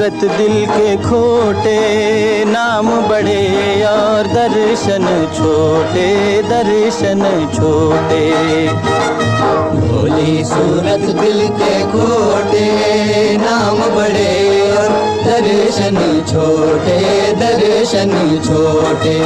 सूरत दिल के खोटे, नाम बड़े और दर्शन छोटे, दर्शन छोटे। भोली सूरत दिल के खोटे, नाम बड़े और दर्शन छोटे, दर्शन छोटे।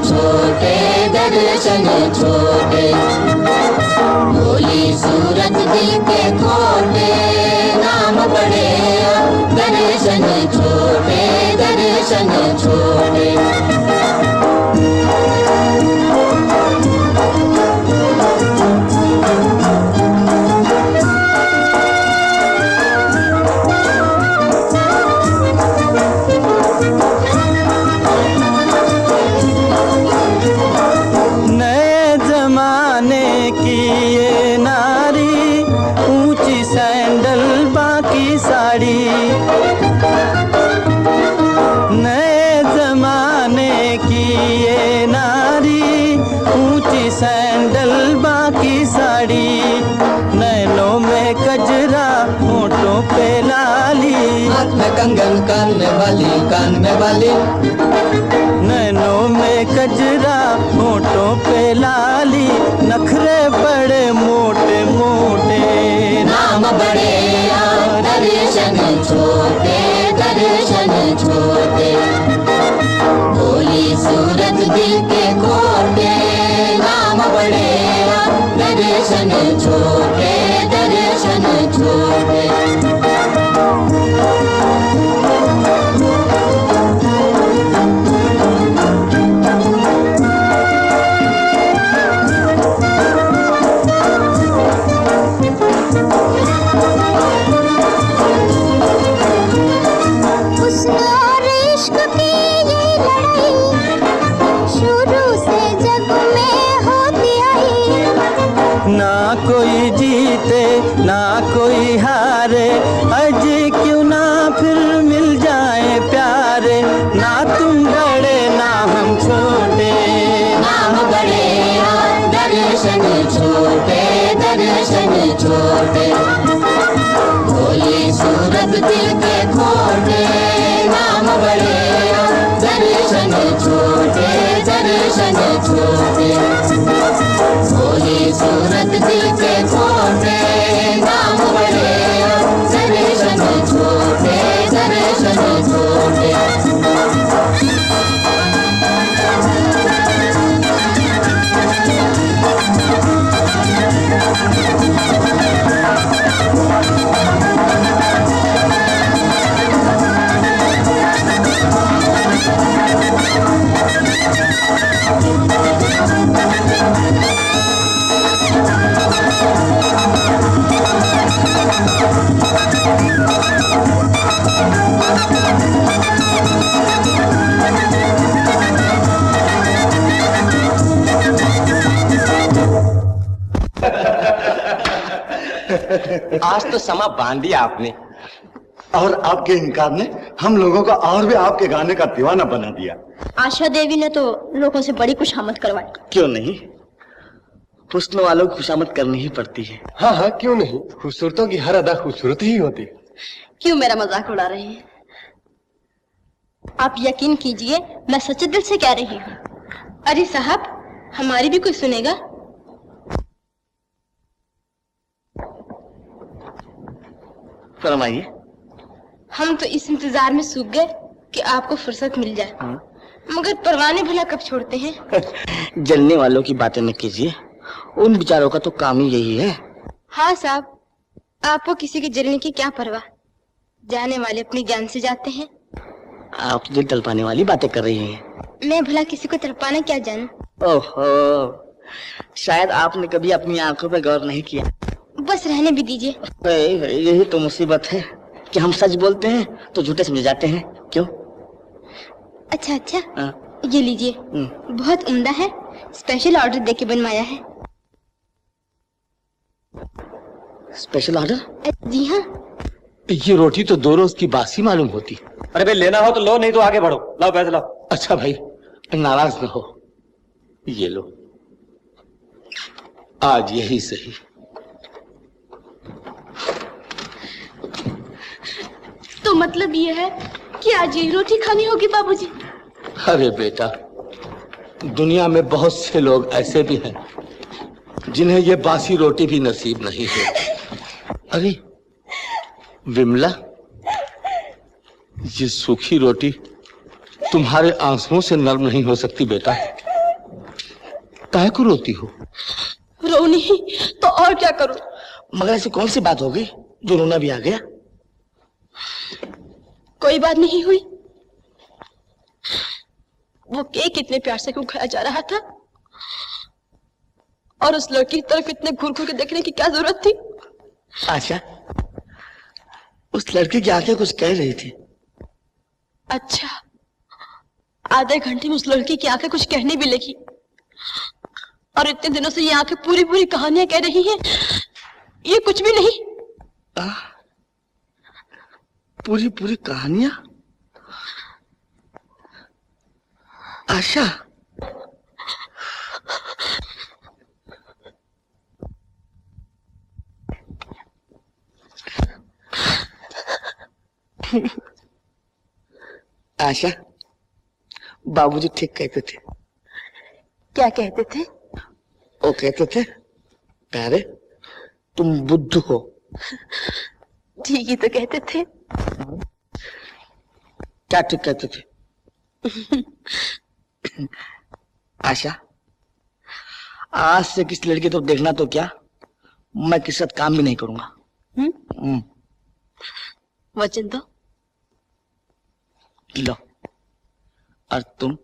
छोटे, दर्शन छोटे। भोली सूरत दिल के खोटे, नाम बड़े दर्शन छोटे, दर्शन छोटे। नए जमाने की ये नारी, ऊंची सैंडल बाकी साड़ी, नैनों में कजरा होठों पे लाली, हाथ में कंगन कान में बाली, कान में बाली। नैनों में कजरा होठों पे लाली, नखरे बड़े मोटे मोटे, नाम बड़े दर्शन छोटे, दर्शन छोटे। भोली सूरत दिल के खोटे, नाम बड़े दर्शन छोटे, दर्शन छोटे। ना कोई जीते ना कोई हारे, अज क्यों ना फिर मिल जाए प्यारे, ना तुम बड़े ना हम छोटे, नाम बड़े दर्शन छोटे, दर्शन छोटे। भोली सूरत दिल के खोटे, नाम बड़े दर्शन छोटे, दर्शन छोटे। भोली सूरत दिल के खोटे, नाम बड़े दर्शन छोटे, दर्शन छोटे। आज तो समा बांध दिया आपने। और आपके इनकार ने हम लोगों को और भी आपके गाने का दीवाना बना दिया। आशा देवी ने तो लोगों से बड़ी खुशामद करवाई। क्यों नहीं, हुस्न वालों को खुशामद करनी ही पड़ती है। हाँ हाँ क्यों नहीं, खूबसूरतों की हर अदा खूबसूरत ही होती है। क्यों मेरा मजाक उड़ा रहे हैं? आप यकीन कीजिए मैं सच्चे दिल से कह रही हूँ। अरे साहब, हमारी भी कोई सुनेगा? फरमाइए। हम तो इस इंतजार में सूख गए कि कि आपको फुर्सत मिल जाए। मगर परवाने भला कब छोड़ते हैं? जलने वालों की बातें न कीजिए, उन बेचारों का तो काम ही यही है। हाँ साहब, आपको किसी के जलने की क्या परवाह, जाने वाले अपनी जान से जाते हैं। आप तो दिल तड़पाने वाली बातें कर रही हैं। मैं भला किसी को तड़पाना क्या जानूं? ओहो, शायद आपने कभी अपनी आंखों पर गौर नहीं किया। बस रहने भी दीजिए। यही तो मुसीबत है कि हम सच बोलते हैं तो झूठे समझे जाते हैं। क्यों? अच्छा, ये लीजिए, बहुत उम्दा है, स्पेशल ऑर्डर देके बनवाया है। Special order? जी हाँ। ये रोटी तो 2 रोज की बासी मालूम होती। अरे भाई लेना हो तो लो, नहीं तो आगे बढ़ो। लाओ पैसे लाओ। अच्छा भाई, नाराज न हो, ये लो, आज यही सही। तो मतलब ये है कि आज यही रोटी खानी होगी बाबूजी? अरे बेटा, दुनिया में बहुत से लोग ऐसे भी हैं जिन्हें ये बासी रोटी भी नसीब नहीं है। अरे विमला, ये सूखी रोटी तुम्हारे आंसुओं से नर्म नहीं हो सकती बेटा। काहे को रोती हो? रो नहीं तो और क्या करूं? मगर ऐसी कौन सी बात हो गई जो रोना भी आ गया? कोई बात नहीं हुई। वो केक इतने प्यार से क्यों खाया जा रहा था, और उस लड़की की तरफ इतने घूर घूर के देखने की क्या जरूरत थी? आशा, उस लड़की की आंखें कुछ कह रही थी। अच्छा, आधे घंटे में उस लड़की की आंखें कुछ कहने भी लगी, और इतने दिनों से ये आंखें पूरी पूरी कहानियां कह रही हैं। ये कुछ भी नहीं। पूरी पूरी कहानियां? आशा, आशा, बाबूजी ठीक कहते थे। क्या कहते थे? वो कहते थे, प्यारे तुम बुद्धू हो। ठीक ही तो कहते थे। क्या ठीक कहते थे? आशा, आज से किसी लड़की तो देखना तो क्या, मैं किसी साथ काम भी नहीं करूंगा। वचन दो। लो। और तुम?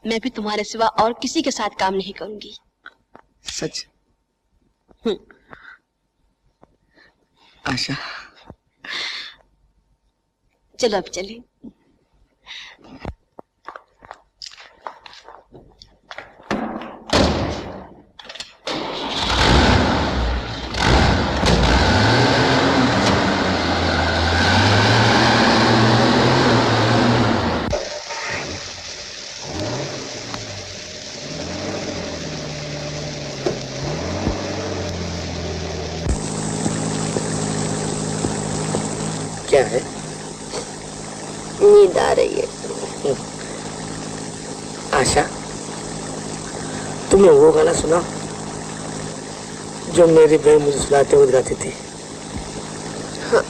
मैं भी तुम्हारे सिवा और किसी के साथ काम नहीं करूंगी। सच? आशा, चलो अब चलें। क्या है? नींद आ रही है। आशा, तुमने वो गाना सुना जो मेरी बहन मुझे सुनाते हुए गाती थी? हाँ।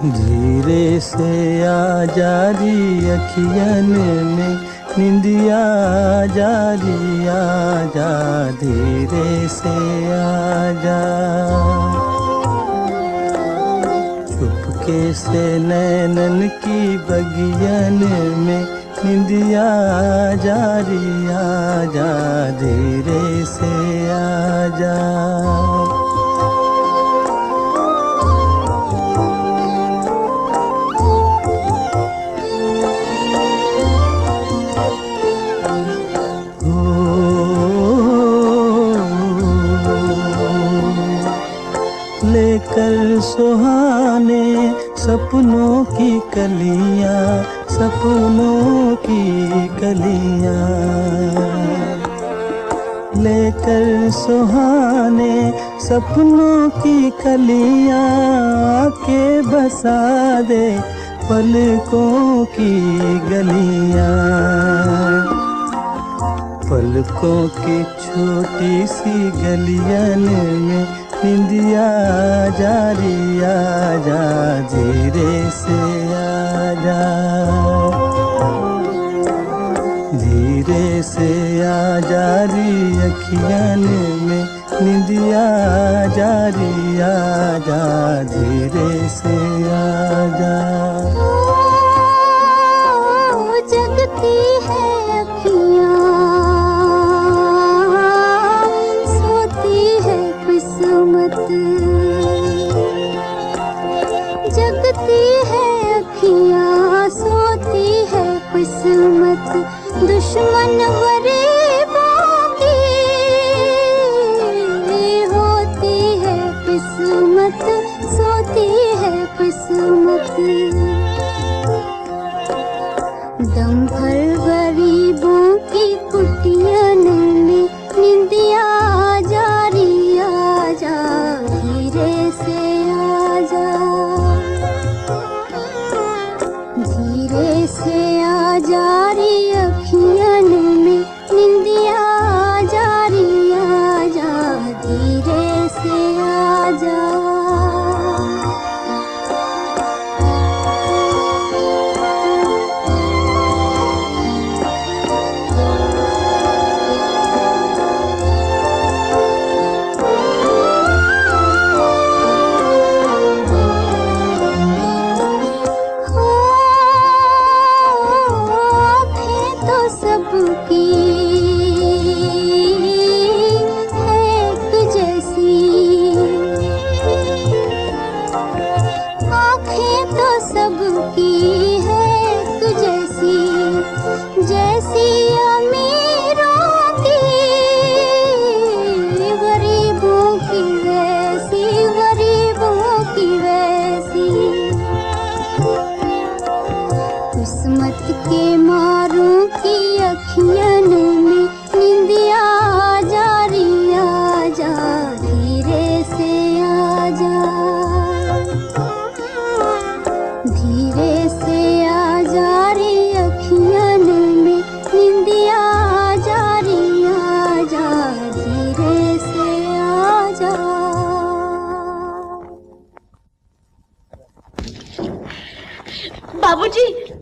धीरे से आ जारी अखियन में निंदिया जारी आजा, धीरे से आजा, चुपके से नैनन की बगियन में निंदिया जारी आजा, धीरे से आजा। लेकर सुहाने सपनों की कलियां, सपनों की कलियां, लेकर सुहाने सपनों की कलियां, के बसा दे पलकों की गलियां, पलकों की छोटी सी गलियन में निंदिया जा रिया जा, धीरे से आजा, धीरे से आजा री अखियन में निंदिया जा रिया जा, धीरे से आजा। जगती है अखियाँ, सोती है किस्मत, जगती है अखियाँ, सोती है किस्मत, दुश्मन गरीबों की होती है किस्मत, सोती है किस्मत, दम भर गरीबों की कुटियन में निंदिया जा रिया जा, धीरे से आजा, धीरे से आजा री अखियन में निंदिया जा रिया जा, धीरे से आजा।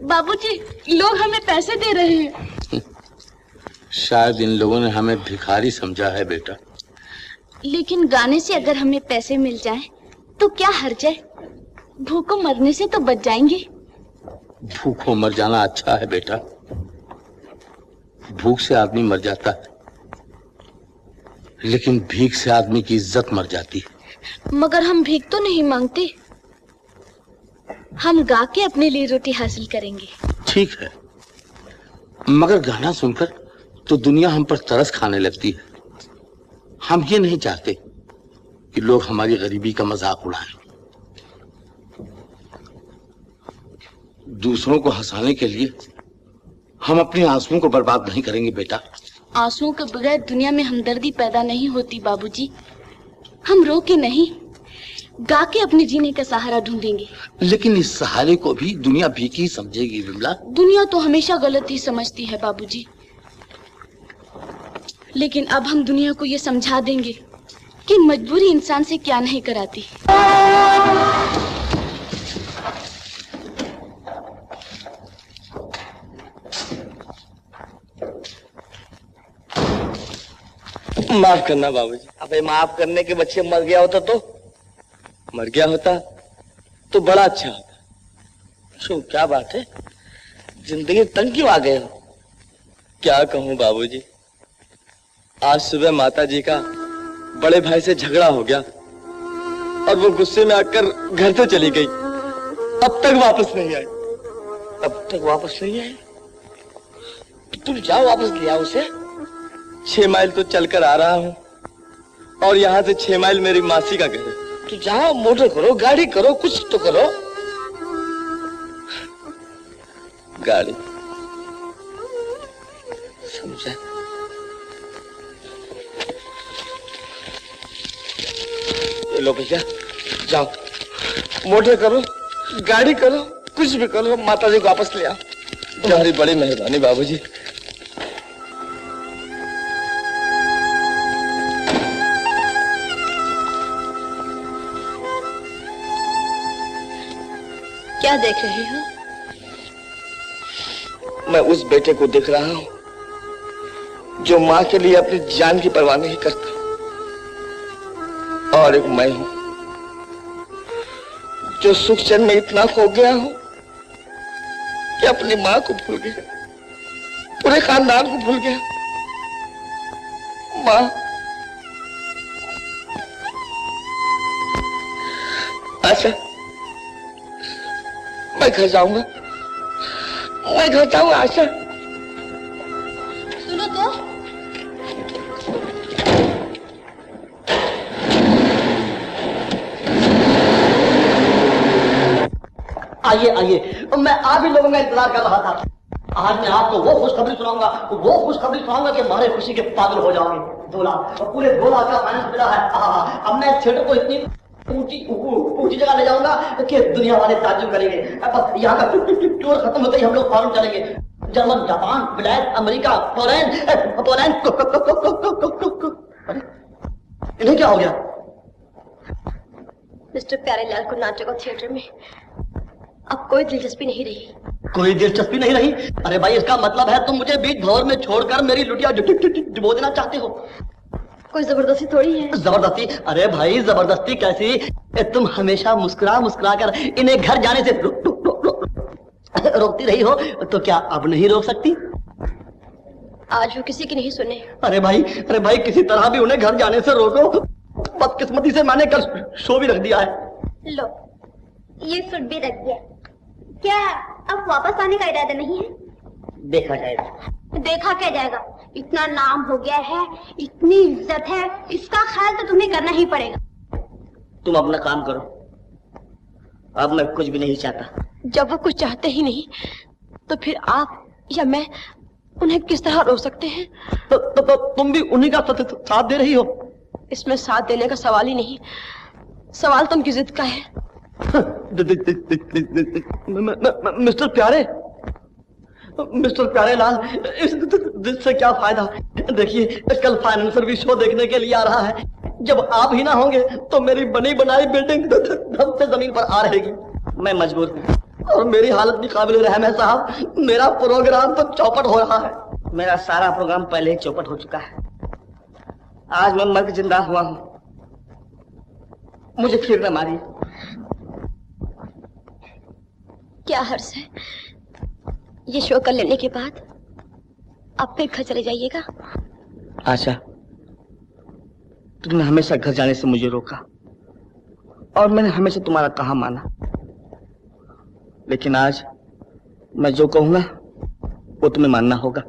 बाबूजी, लोग हमें पैसे दे रहे हैं। शायद इन लोगों ने हमें भिखारी समझा है बेटा। लेकिन गाने से अगर हमें पैसे मिल जाएं, तो क्या हर्ज है? भूखों मरने से तो बच जाएंगे। भूखों मर जाना अच्छा है बेटा, भूख से आदमी मर जाता है, लेकिन भीख से आदमी की इज्जत मर जाती है। मगर हम भीख तो नहीं मांगते, हम गा के अपने लिए रोटी हासिल करेंगे। ठीक है, मगर गाना सुनकर तो दुनिया हम पर तरस खाने लगती है। हम ये नहीं चाहते कि लोग हमारी गरीबी का मजाक उड़ाएं। दूसरों को हंसाने के लिए हम अपने आंसुओं को बर्बाद नहीं करेंगे बेटा। आंसुओं के बगैर दुनिया में हमदर्दी पैदा नहीं होती बाबूजी। हम रो के नहीं, गा के अपने जीने का सहारा ढूंढेंगे। लेकिन इस सहारे को भी दुनिया भीख ही समझेगी विमला। दुनिया तो हमेशा गलत ही समझती है बाबूजी, लेकिन अब हम दुनिया को ये समझा देंगे कि मजबूरी इंसान से क्या नहीं कराती। माफ करना बाबूजी। अबे माफ करने के बच्चे मर गया होता तो? मर गया होता तो बड़ा अच्छा होता। शो, क्या बात है, जिंदगी तंग क्यों आ गए हो? क्या कहूँ बाबूजी, आज सुबह माता जी का बड़े भाई से झगड़ा हो गया और वो गुस्से में आकर घर से चली गई। अब तक वापस नहीं आई। अब तक वापस नहीं आई? तो तुम जाओ वापस ले आओ उसे। 6 माइल तो चलकर आ रहा हूँ और यहाँ से 6 माइल मेरी मासी का घर है। तो जाओ, मोटर करो, गाड़ी करो, कुछ तो करो। गाड़ी समझा? लो भैया, जाओ, मोटर करो, गाड़ी करो, कुछ भी करो, माता जी को वापस ले आओ। तुम्हारी बड़ी मेहरबानी बाबूजी। क्या देख रहे हो? मैं उस बेटे को देख रहा हूं जो मां के लिए अपनी जान की परवाह नहीं करता, और एक मैं हूं जो सुख चैन में इतना खो गया हूं कि अपनी मां को भूल गया, पूरे खानदान को भूल गया। मां, अच्छा मैं घर जाऊंगा, मैं घर जाऊंगा। आशा सुनो तो, आइए आइए, मैं आप ही लोगों का इंतजार कर रहा था। आज मैं आपको वो खुशखबरी सुनाऊंगा कि मारे खुशी के पागल हो जाओगे। 2 लाख, पूरे 2 लाख का फाइनेंस मिला है। अब मैं थिएटर को इतनी ऊंची जगह ले जाऊंगा कि दुनिया वाले ताज्जुब करेंगे। अब यहाँ का टूर खत्म होते ही हम लोग फॉरेन चलेंगे। जर्मन, जापान, विलायत, अमेरिका, पोलैंड। इन्हें क्या हो गया? मिस्टर प्यारेलाल को नाटक और थिएटर में अब कोई दिलचस्पी नहीं रही। कोई दिलचस्पी नहीं रही? अरे भाई, इसका मतलब है तुम मुझे बीच भंवर में छोड़कर मेरी लुटिया डुबो देना चाहते हो। कोई जबरदस्ती थोड़ी है। जबरदस्ती? अरे भाई, जबरदस्ती कैसी? तुम हमेशा मुस्कुरा मुस्कुरा कर इन्हें घर जाने से रोकती रही हो, तो क्या अब नहीं रोक सकती? आज वो किसी की नहीं सुने। अरे भाई, किसी तरह भी उन्हें घर जाने से रोको। बदकिस्मती से मैंने कल शो भी रख दिया है। लो, ये सूट भी रख दिया। क्या अब वापस आने का इरादा नहीं है? देखा जाएगा। देखा क्या जाएगा? इतना नाम हो गया है, इतनी इज्जत है, इसका ख्याल तो तुम्हें करना ही पड़ेगा। तुम अपना काम करो, अब मैं कुछ भी नहीं चाहता। जब वो कुछ चाहते ही नहीं, तो फिर आप या मैं उन्हें किस तरह रोक सकते हैं? तो तुम भी उन्हीं का साथ दे रही हो। इसमें साथ देने का सवाल ही नहीं, सवाल तो उनकी जिद का है। मिस्टर प्यारेलाल, इस जिद से क्या फायदा? देखिए, कल फाइनेंसर भी शो देखने के लिए आ रहा है। जब आप ही ना होंगे तो मेरी बनी बनाई बिल्डिंग धम से जमीन पर आ रहेगी। मैं मजबूर हूँ और मेरी हालत भी काबिल रहम है साहब। मेरा प्रोग्राम तो चौपट हो रहा है। मेरा सारा प्रोग्राम पहले ही चौपट हो चुका है। आज मैं मर के जिंदा हुआ हूँ, मुझे फिर न मारिए। क्या हर्ष है, ये शो कर लेने के बाद आप फिर घर चले जाइएगा। आशा, तुमने हमेशा घर जाने से मुझे रोका और मैंने हमेशा तुम्हारा कहा माना, लेकिन आज मैं जो कहूंगा वो तुम्हें मानना होगा,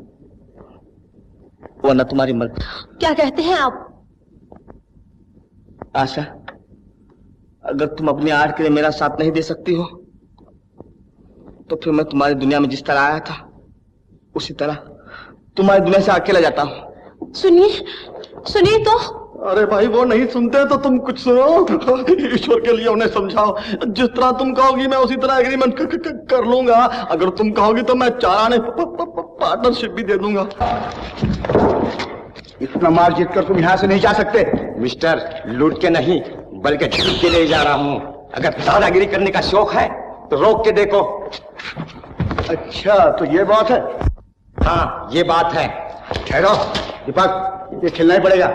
वरना तुम्हारी मर्जी। क्या कहते हैं आप? आशा, अगर तुम अपनी आर्ट के लिए मेरा साथ नहीं दे सकती हो तो फिर मैं तुम्हारी दुनिया में जिस तरह आया था उसी तरह तुम्हारी दुनिया से अकेला जाता हूँ। सुनिए तो। अरे भाई, वो नहीं सुनते तो तुम कुछ सुनो। ईश्वर के लिए उन्हें समझाओ। जिस तरह तुम कहोगी मैं उसी तरह एग्रीमेंट कर लूंगा। अगर तुम कहोगी तो मैं 4 आने पार्टनरशिप भी दे दूंगा। इतना मार जीत कर तुम यहाँ से नहीं जा सकते। मिस्टर, लूट के नहीं बल्कि झूठ के लिए जा रहा हूँ। अगर दादागिरी करने का शौक है तो रोक के देखो। अच्छा, तो ये बात है? हाँ, ये बात है। ठहरो दीपक, ये खेलना ही पड़ेगा।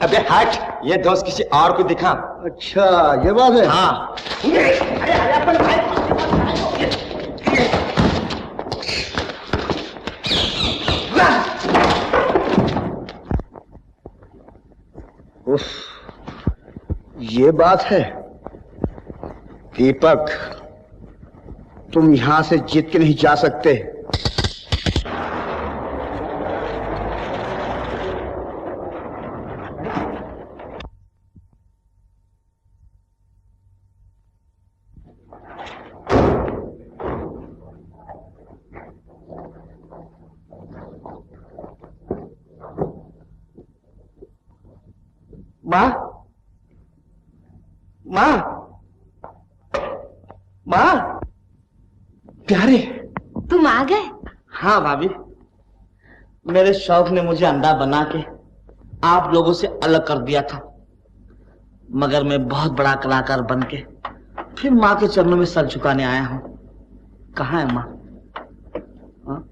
अबे हट, ये दोस्त किसी और को दिखा। अच्छा, ये बात है? हाँ। उफ, ये बात है। दीपक, तुम यहां से जीत के नहीं जा सकते। माँ, माँ, माँ, प्यारे, तुम आ गए? हाँ भाभी, मेरे शौक ने मुझे अंधा बना के आप लोगों से अलग कर दिया था, मगर मैं बहुत बड़ा कलाकार बन के फिर माँ के चरणों में सर झुकाने आया हूँ। कहाँ है माँ? हाँ?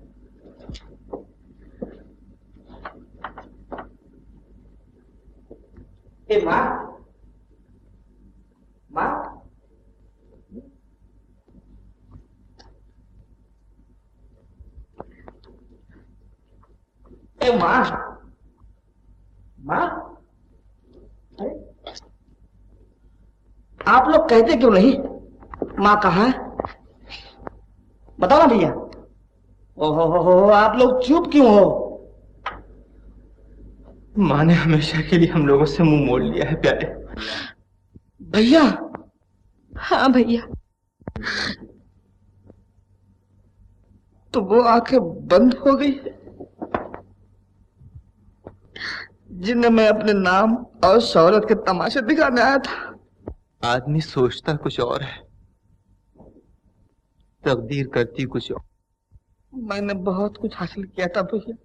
ए माँ, माँ, ए माँ, माँ, आप लोग कहते क्यों नहीं माँ कहाँ है? बताओ ना भैया। ओहो, आप लोग चुप क्यों हो? माँ ने हमेशा के लिए हम लोगों से मुंह मोड़ लिया है प्यारे। भैया? हाँ भैया। तो वो आंखें बंद हो गई जिन्हें मैं अपने नाम और शौहरत के तमाशे दिखाने आया था। आदमी सोचता कुछ और है, तकदीर करती कुछ और। मैंने बहुत कुछ हासिल किया था भैया,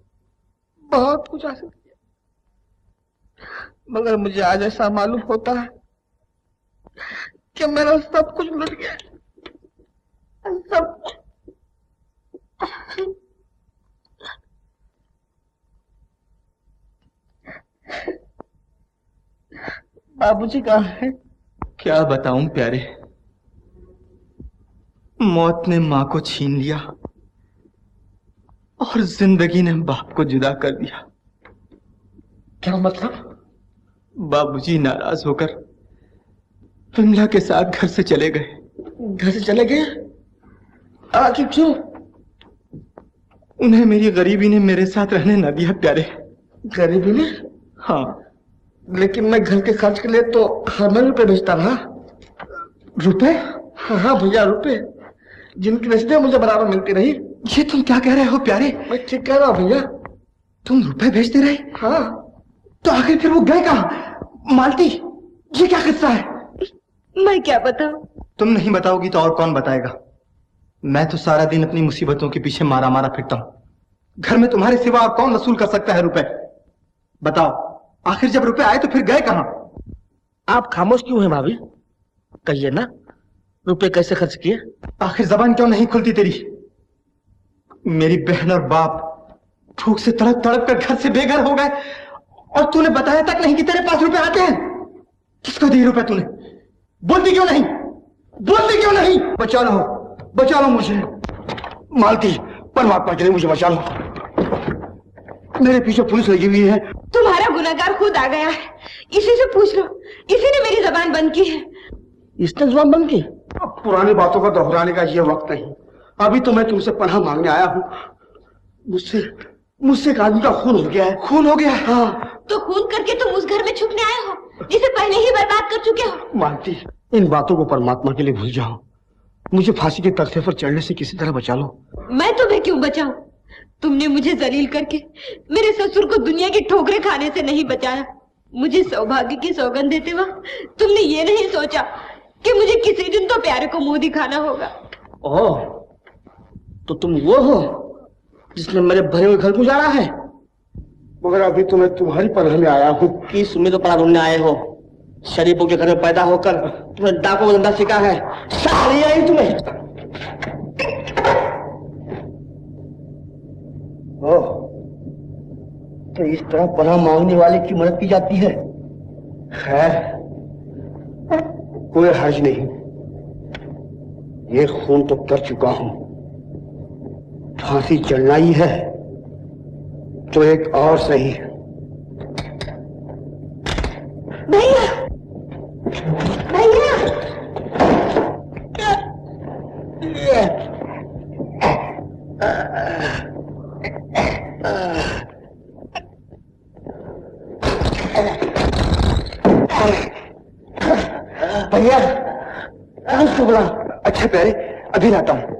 बहुत कुछ हासिल किया, मगर मुझे आज ऐसा मालूम होता है कि मेरा सब कुछ लुट गया, सब। बाबूजी कहाँ है? क्या बताऊं प्यारे, मौत ने माँ को छीन लिया और जिंदगी ने बाप को जुदा कर दिया। क्या मतलब? बाबूजी नाराज होकर विमला के साथ घर से चले गए। घर से चले गए? आखिर क्यों? उन्हें मेरी गरीबी ने मेरे साथ रहने न दिया प्यारे। गरीबी ने? हाँ। लेकिन मैं घर के खर्च के लिए तो हर महीने रुपए भेजता रहा। रुपए? हाँ भैया, रुपए जिनकी रसीदें मुझे बराबर मिलती रही। ये तुम क्या कह रहे हो प्यारे? मैं ठीक कह रहा हूँ भैया। तुम रुपए भेजते रहे? हाँ। तो आखिर फिर वो गए कहाँ? मालती, ये क्या किस्सा है? मैं क्या बताऊं? तुम नहीं बताओगी तो और कौन बताएगा? मैं तो सारा दिन अपनी मुसीबतों के पीछे मारा मारा फिरता हूँ। घर में तुम्हारे सिवा और कौन वसूल कर सकता है रुपए? बताओ, आखिर जब रुपए आए तो फिर गए कहाँ? आप खामोश क्यों हैं भाभी? कहिए ना, रुपए कैसे खर्च किए? आखिर जबान क्यों नहीं खुलती तेरी? मेरी बहन और बाप भूख से तड़प तड़प कर घर से बेघर हो गए और तूने बताया तक नहीं कि तेरे पास रुपए आते हैं। किसको दिए रुपए तूने? बोलती क्यों नहीं? बोलती क्यों नहीं? बचा लो मुझे। मालती, परमात्मा के लिए मुझे बचा लो। मेरे पीछे पुलिस लगी हुई है। तुम्हारा गुनहगार खुद आ गया है, इसी से पूछ लो। इसी ने मेरी जबान बंद की है। इसने जबान बंद की? पुरानी बातों का दोहराने का ये वक्त नहीं। अभी तो मैं तुमसे पनाह मांगने आया हूँ। मुझसे एक आदमी का खून हो गया है। खून हो गया? हाँ। तो खून करके तुम उस घर में छुपने आए हो जिसे पहले ही बर्बाद कर चुके हो। मानती, इन बातों को परमात्मा के लिए भूल जाओ। मुझे फांसी के तख्ते पर चढ़ने से किसी तरह बचा लो। मैं तुम्हें क्यों बचाऊं? तुमने मुझे जलील करके मेरे ससुर को दुनिया की ठोकरें खाने से नहीं बचाया। मुझे सौभाग्य की सौगंध देते वक्त तुमने ये नहीं सोचा कि मुझे किसी दिन तो प्यारे को मुंह दिखाना होगा। ओह, तो तुम वो हो जिसने मेरे भरे हुए घर गुजारा है? मगर अभी तो मैं तुम्हारी पनाह में आया हूँ। किस उम्मीद पर ढूंढने आए हो? शरीफों के घर में पैदा होकर तुमने डाकू का धंधा सीखा है। शर्म नहीं आई तुम्हें? ओह, तो इस तरह पनाह मांगने वाले की मदद की जाती है। खैर, कोई हर्ज नहीं। ये खून तो कर चुका हूं। फांसी चढ़ना ही है तो एक और सही। भैया, भैया, भैया, उसको बुला। अच्छा प्यारे, अभी लाता हूं।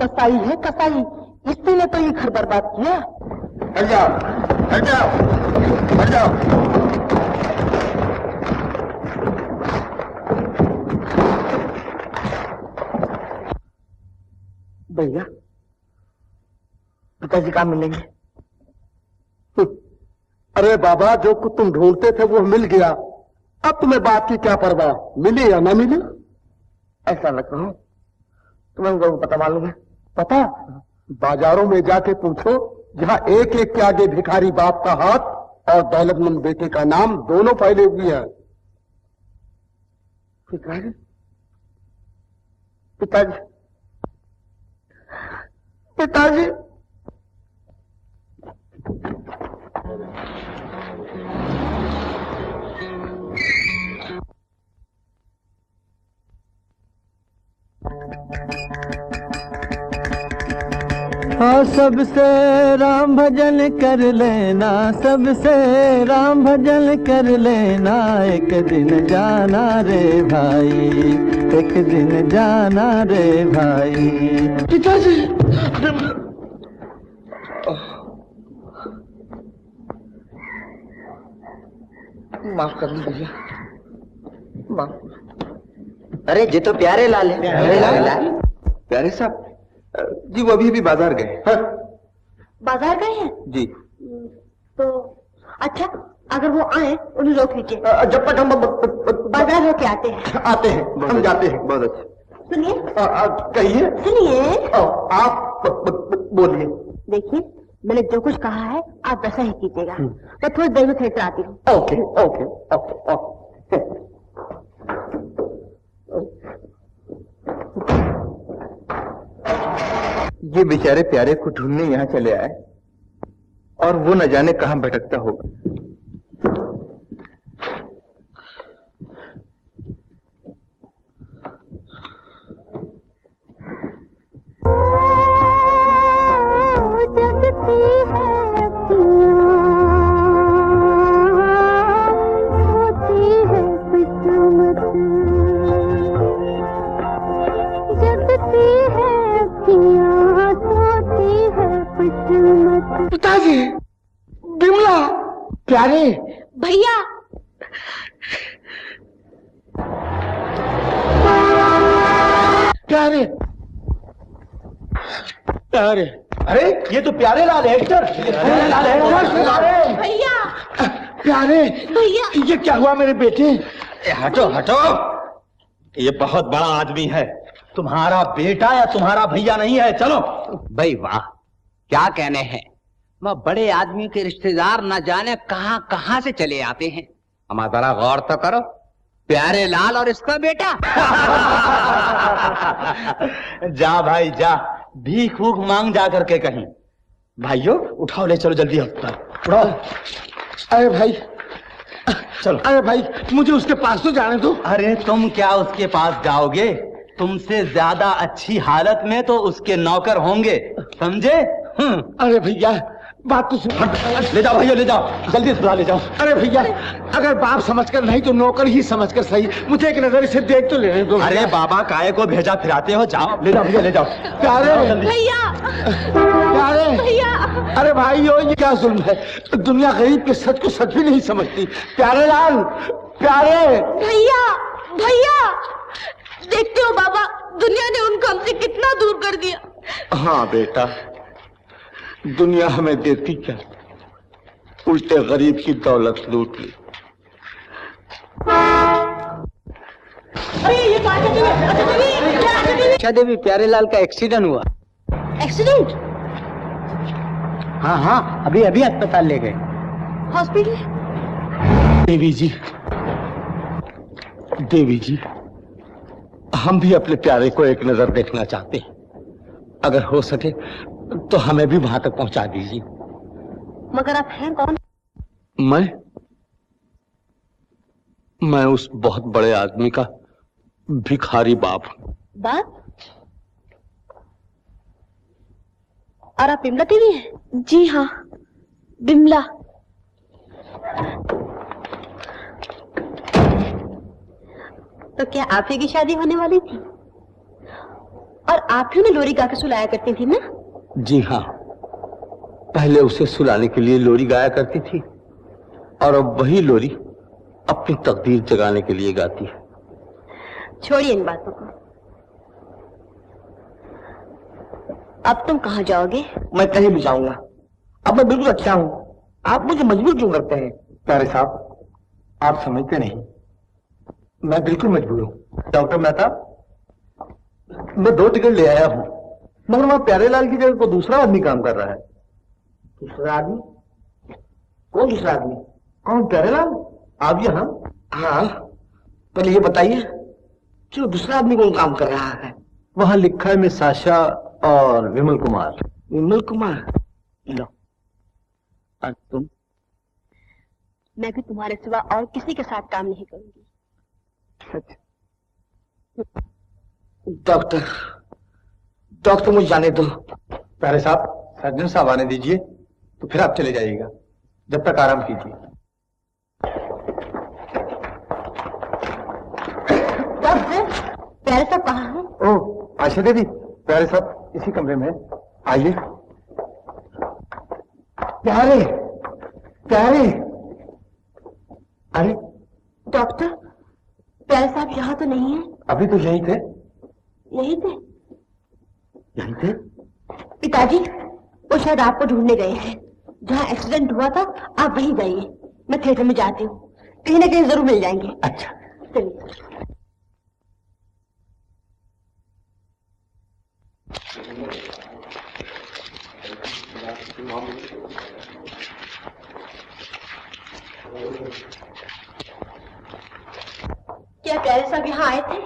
कसाई है कसाई, इसी ने तो ये घर बर्बाद किया। हट जाओ, हट जाओ, हट जाओ। भैया पिताजी कहाँ मिलेंगे? अरे बाबा, जो कुछ तुम ढूंढते थे वो मिल गया, अब तुम्हें बात की क्या परवाह, मिले या ना मिले। ऐसा न कहो, तुम्हें उनको पता मालूम है? पता? बाजारों में जाके पूछो, जहाँ एक एक के आगे भिखारी बाप का हाथ और दौलतमंद बेटे का नाम दोनों फैले हुए हैं। भिखारी? पिताजी, पिताजी। हाँ, सबसे राम भजन कर लेना, सबसे राम भजन कर लेना, एक दिन जाना रे भाई, एक दिन जाना रे भाई। पिताजी, माफ कर दी भैया, माफ। अरे ये तो प्यारे लाल है। प्यारे लाल? प्यारे साहब जी, वो अभी बाजार गए। बाजार गए हैं जी। तो अच्छा, अगर वो आए उन्हें रोक लीजिए। जब तक हम बाजार होके आते हैं। आते हैं, हम जाते हैं। बहुत अच्छा। सुनिए, कहिए। सुनिए। आप बोलिए। देखिए, मैंने जो कुछ कहा है आप वैसा ही कीजिएगा। मैं थोड़ी देर में थिएटर आती हूँ। Okay okay okay okay. ये बेचारे प्यारे को ढूंढने यहाँ चले आए और वो न जाने कहाँ भटकता होगा। पिताजी, बिमला, प्यारे, भैया, प्यारे, प्यारे। अरे ये तो प्यारे लाल है, एक्टर। प्यारे लाल है। भैया, प्यारे, भैया, ये क्या हुआ मेरे बेटे? हटो हटो, ये बहुत बड़ा आदमी है, तुम्हारा बेटा या तुम्हारा भैया नहीं है। चलो। भाई वाह, क्या कहने हैं, वह बड़े आदमी के रिश्तेदार न जाने कहां कहां से चले आते हैं। हमारा जरा गौर तो करो, प्यारे लाल और इसका बेटा। जा भाई जा, भीख भूख मांग जा करके कहीं। भाइयों उठाओ, ले चलो जल्दी उठाओ। अरे भाई, चलो। अरे भाई, मुझे उसके पास तो जाने दो। अरे तुम क्या उसके पास जाओगे, तुमसे ज्यादा अच्छी हालत में तो उसके नौकर होंगे, समझे? अरे भैया, बात तो सुन। ले जाओ भैया, ले जाओ, जल्दी सुधा ले जाओ। अरे भैया, अगर बाप समझकर नहीं तो नौकर ही समझकर सही, मुझे एक नजर इसे देख तो लेने दो। अरे बाबा काहे को भेजा फिराते हो, जाओ ले जाओ भैया, ले जाओ। प्यारे भैया, प्यारे, भैया। अरे भाइयों, ये क्या जुल्म है, दुनिया गरीब के सच को सच भी नहीं समझती। प्यारे लाल, प्यारे। भैया, भैया, देखते हो बाबा, दुनिया ने उनको हमसे कितना दूर कर दिया। हाँ बेटा, दुनिया हमें देती क्या, उल्टे गरीब की दौलत लूट ली। अरे ये अच्छा देवी, प्यारे लाल का एक्सीडेंट हुआ। एक्सीडेंट? हाँ हाँ, अभी अभी अस्पताल ले गए। हॉस्पिटल? देवी जी, देवी जी, हम भी अपने प्यारे को एक नजर देखना चाहते हैं। अगर हो सके तो हमें भी वहां तक पहुंचा दीजिए। मगर आप हैं कौन? मैं उस बहुत बड़े आदमी का भिखारी बाप हूं। बाप? और आप बिमला देवी हैं? जी हाँ, बिमला। तो क्या आप ही की शादी होने वाली थी? और आप ही उन्हें लोरी गा के सुलाया करती थी ना? जी हाँ, पहले उसे सुलाने के लिए लोरी गाया करती थी और अब वही लोरी अपनी तकदीर जगाने के लिए गाती है। छोड़िए इन बातों को। अब तुम कहाँ जाओगे? मैं कहीं भी जाऊंगा। अब मैं बिल्कुल अच्छा हूँ, आप मुझे मजबूर क्यों करते हैं? प्यारे साहब, आप समझते नहीं, मैं बिल्कुल मजबूर हूँ। डॉक्टर मेहता, मैं 2 टिकट ले आया हूँ, मगर वहां प्यारेलाल की जगह को दूसरा आदमी काम कर रहा है। दूसरा आदमी? कौन दूसरा आदमी? कौन? प्यारेलाल? आप यहाँ? हाँ, पहले ये बताइए कि दूसरा आदमी कौन काम कर रहा है? वहां लिखा है मिस आशा और विमल कुमार। विमल कुमार? लो, और तुम? मैं भी तुम्हारे सिवा और किसी के साथ काम नहीं करूंगी। डॉक्टर मुझे जाने दो। प्यारे साहब, सर्जन साहब आने दीजिए, तो फिर आप चले जाइएगा। जब तक आराम कीजिए। प्यारे साहब कहाँ हैं? ओह आशा देवी, प्यारे साहब इसी कमरे में, आइए। प्यारे प्यारे, अरे डॉक्टर, प्यारे साहब यहाँ तो नहीं है। अभी तो यहीं थे। यहीं थे? यहीं थे? पिताजी, वो शायद आपको ढूंढने गए हैं। जहाँ एक्सीडेंट हुआ था आप वहीं जाइए, मैं थिएटर में जाती हूँ, कहीं ना कहीं जरूर मिल जाएंगे। अच्छा चलिए। क्या प्यारे साहब यहाँ आए थे?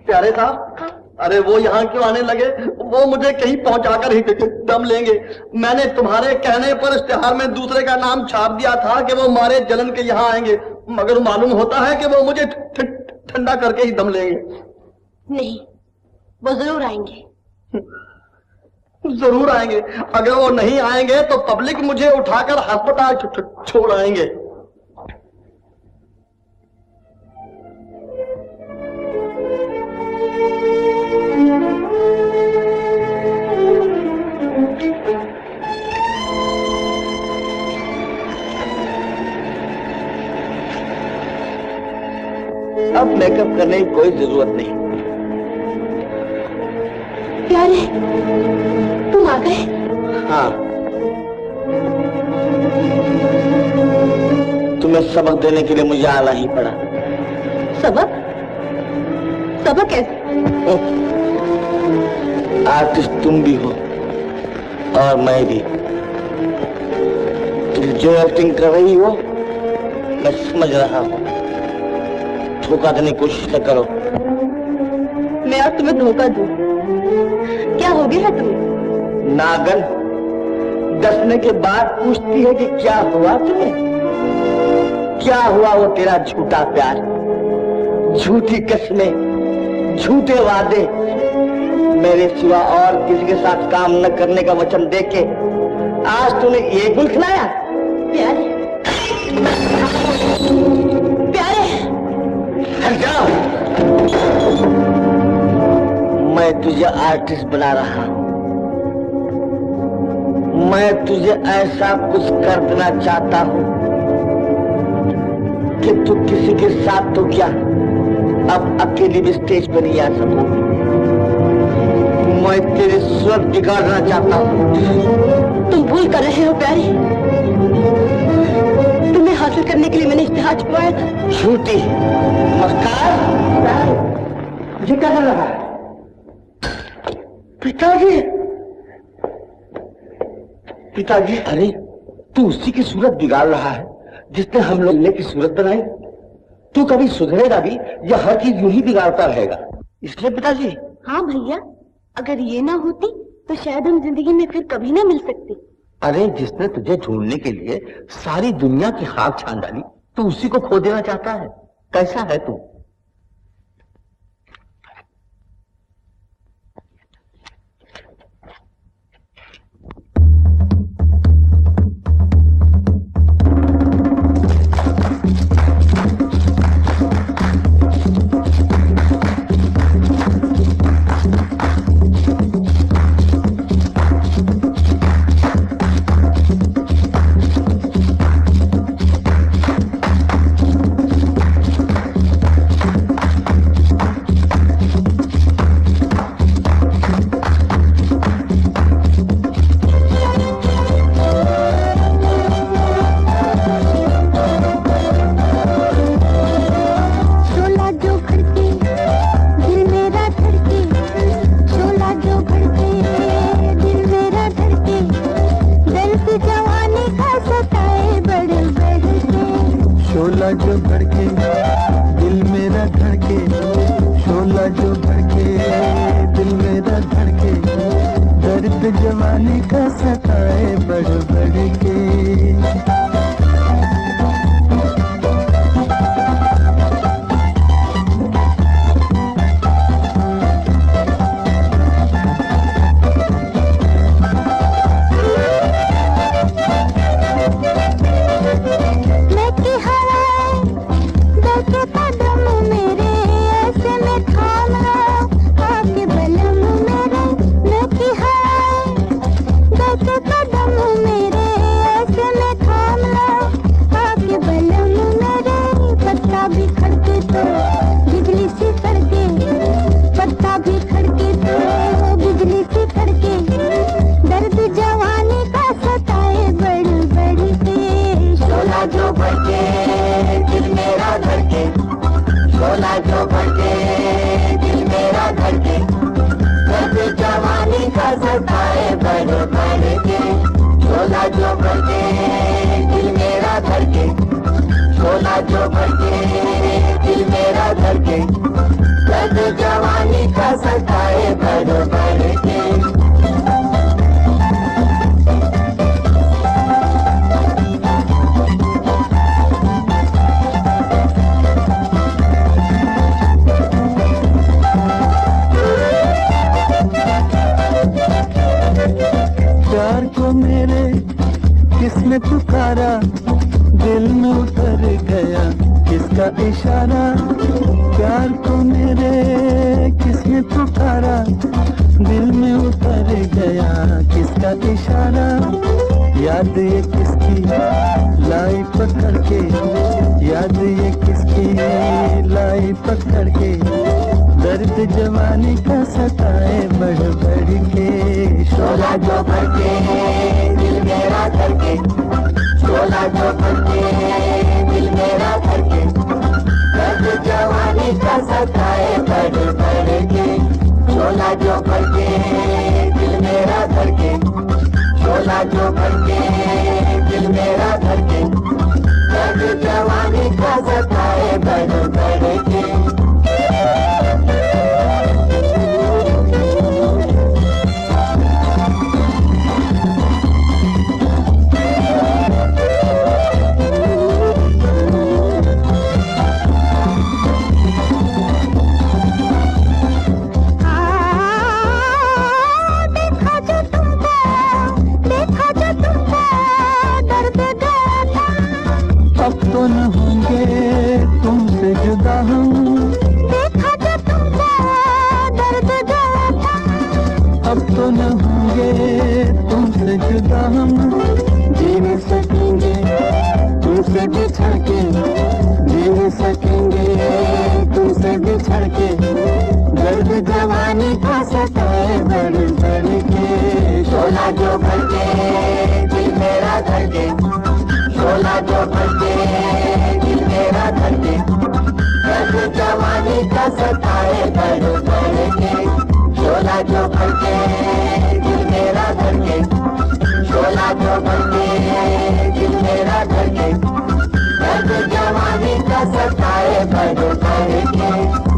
प्यारे साहब? हाँ? अरे वो यहाँ क्यों आने लगे? वो मुझे कहीं पहुंचाकर ही दम लेंगे। मैंने तुम्हारे कहने पर इश्तिहार में दूसरे का नाम छाप दिया था कि वो मारे जलन के यहाँ आएंगे, मगर मालूम होता है कि वो मुझे ठंडा करके ही दम लेंगे। नहीं, वो जरूर आएंगे। जरूर आएंगे। अगर वो नहीं आएंगे तो पब्लिक मुझे उठाकर अस्पताल छोड़ आएंगे। अब मेकअप करने की कोई जरूरत नहीं। प्यारे, तुम आ गए? हाँ, तुम्हें सबक देने के लिए मुझे आना ही पड़ा। सबक? सबक कैसे? आर्टिस्ट तुम भी हो और मैं भी। तुम जो एक्टिंग कर रही हो मैं समझ रहा हूँ, धोखा देने की कोशिश न करो। मैं और तुम्हें धोखा दूं? क्या हो गया है तुम्हें? नागन डसने के बाद पूछती है कि क्या हुआ तुम्हें? क्या हुआ वो तेरा झूठा प्यार, झूठी कस्में, झूठे वादे, मेरे सिवा और किसी के साथ काम न करने का वचन देके आज तूने ये गुल खिलाया? प्यारे, प्यारे, हट जाओ। मैं तुझे आर्टिस्ट बना रहा हूं। मैं तुझे ऐसा कुछ कर देना चाहता हूं कि तू किसी के साथ तो क्या, अब अकेली भी स्टेज पर नहीं आ सकोगी। मैं तेरी सूरत बिगाड़ना चाहता हूं। तुम भूल कर रहे हो प्यारे। तुम्हें हासिल करने के लिए मैंने इश्तिहार छुपाया था। झूठी मक्कार। ये क्या कर रहा है? पिताजी, पिताजी। अरे तू उसी की सूरत बिगाड़ रहा है जिसने हम लोग ने की सूरत बनाई। तू कभी सुधरेगा भी या हर चीज यूं ही बिगाड़ता रहेगा? इसलिए पिताजी। हाँ भैया, अगर ये ना होती तो शायद हम जिंदगी में फिर कभी ना मिल सकते। अरे जिसने तुझे ढूंढने के लिए सारी दुनिया की खाक छान डाली, तू उसी को खो देना चाहता है? कैसा है तू? शोला जो भड़के दिल मेरा धड़के, शोला जो भड़के दिल मेरा धड़के, दर्द जवानी का सताए बढ़ बढ़ के। शोला जो भड़के दिल मेरा धड़के, दर्द जवानी का सताए बढ़ बढ़ के। शोला जो भड़के दिल मेरा धड़के, शोला जो भड़के दिल मेरा धड़के, दर्द जवानी का सताए बढ़ बढ़ के। प्यार को मेरे किसने पुकारा, दिल में उतर गया किसका इशारा। प्यार को मेरे किसने पुकारा, दिल में उतर गया किसका इशारा। याद ये किसकी लाई पकड़ के, याद ये किसकी लाई पकड़ के, दर्द जवानी का सताए बढ़ बढ़ के। शोला जो भड़के दिल मेरा धड़के, शोला जो भड़के दिल मेरा धड़के, दर्द जवानी का सताए बढ़ बढ़ के। शोला जो भड़के दिल मेरा धड़के, शोला जो भड़के दिल मेरा धड़के, दर्द जवानी का सताए बढ़ बढ़ के। अब तो न होंगे तुमसे जुदा हम, देखा जो तुमको दर्द गया था। अब तो न होंगे तुमसे जुदा हम, जी नहीं सकेंगे तुमसे बिछड़ के, जी नहीं सकेंगे तुमसे बिछड़ के, दर्द जवानी का सताए बढ़ बढ़ के। शोला जो भड़के दिल मेरा धड़के, शोला जो भड़के दिल मेरा धड़के, दर्द जवानी का सताए बढ़ बढ़ के। शोला जो भड़के दिल मेरा धड़के, शोला जो भड़के दिल मेरा धड़के, दर्द जवानी का सताए बढ़ बढ़ के।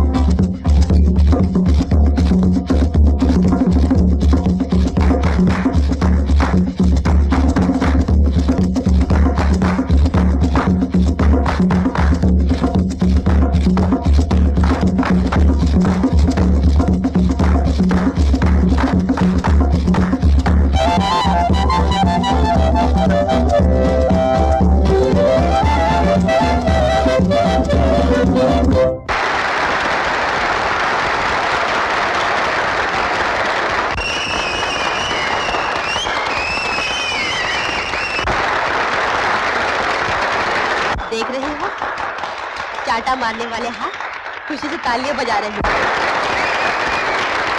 देख रहे हो, चाटा मारने वाले हाथ खुशी से तालियां बजा रहे हैं।